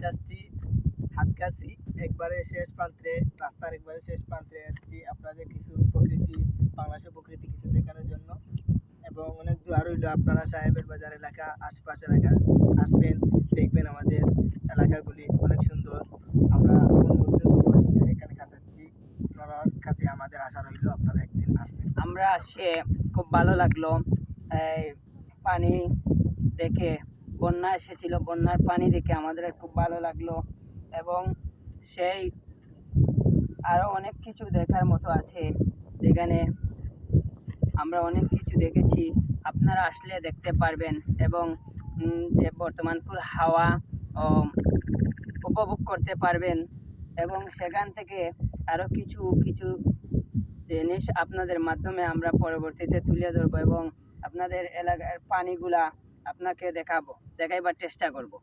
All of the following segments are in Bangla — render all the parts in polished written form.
যাচ্ছি হাতগাছি একবারে শেষ প্রান্তে, রাস্তার একবারে শেষ প্রান্তে আসছি আপনাদের কিছু প্রকৃতি, বাংলাদেশের প্রকৃতি কিছু দেখানোর জন্য। এবং অনেক দোয়া রইল আপনারা সাহেবের বাজার এলাকা, আশপাশ এলাকা আসবেন, দেখবেন আমাদের এলাকাগুলি অনেক সুন্দর। আমরা মুহূর্তে সময় এখানে কাটাচ্ছি, আপনার কাছে আমাদের আশা রইল আপনারা একদিন আসবেন। আমরা আসে খুব ভালো লাগলো। এই পানি দেখে, বন্যা এসেছিল, বন্যার পানি দেখে আমাদের খুব ভালো লাগলো। এবং সেই আরো অনেক কিছু দেখার মতো আছে যেখানে আমরা অনেক কিছু দেখেছি, আপনারা আসলে দেখতে পারবেন। এবং যে বর্তমানপুর হাওয়া উপভোগ করতে পারবেন। এবং সেখান থেকে আরো কিছু কিছু জিনিস আপনাদের মাধ্যমে আমরা পরবর্তীতে তুলে ধরবো এবং আপনাদের এলাকার পানিগুলা আপনাকে দেখাইবার চেষ্টা করব।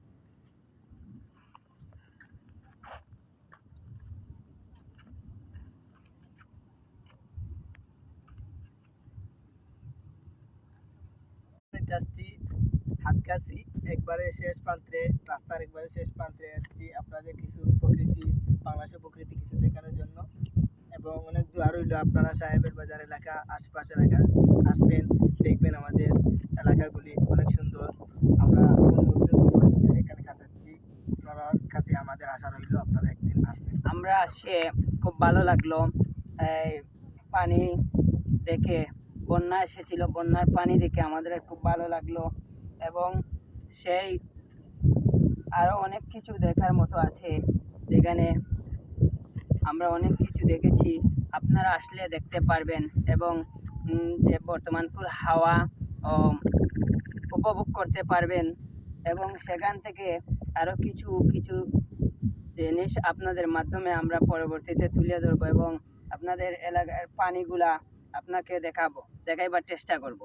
যাচ্ছি হাতগাছি একবারে শেষ প্রান্তে, রাস্তার একবারে শেষ প্রান্তে আসছি আপনাদের কিছু প্রকৃতি, বাংলাদেশের প্রকৃতি কিছু দেখানোর জন্য। এবং অনেক দোয়া রইল আপনারা সাহেবের বাজার এলাকা, আশপাশ এলাকা আসবেন, দেখবেন আমাদের এলাকাগুলি অনেক সুন্দর। আমরা মুহূর্তে সময় এখানে কাটাচ্ছি, আপনার কাছে আমাদের আশা রইল আপনারা একদিন আসবেন। আমরা আসে খুব ভালো লাগলো। এই পানি দেখে, বন্যা এসেছিল, বন্যার পানি দেখে আমাদের খুব ভালো লাগলো। এবং সেই আরো অনেক কিছু দেখার মতো আছে যেখানে আমরা অনেক কিছু দেখেছি, আপনারা আসলে দেখতে পারবেন। এবং যে বর্তমানপুর হাওয়া উপভোগ করতে পারবেন। এবং সেখান থেকে আরো কিছু কিছু জিনিস আপনাদের মাধ্যমে আমরা পরবর্তীতে তুলে ধরবো এবং আপনাদের এলাকার পানিগুলা আপনাকে দেখাইবার চেষ্টা করব।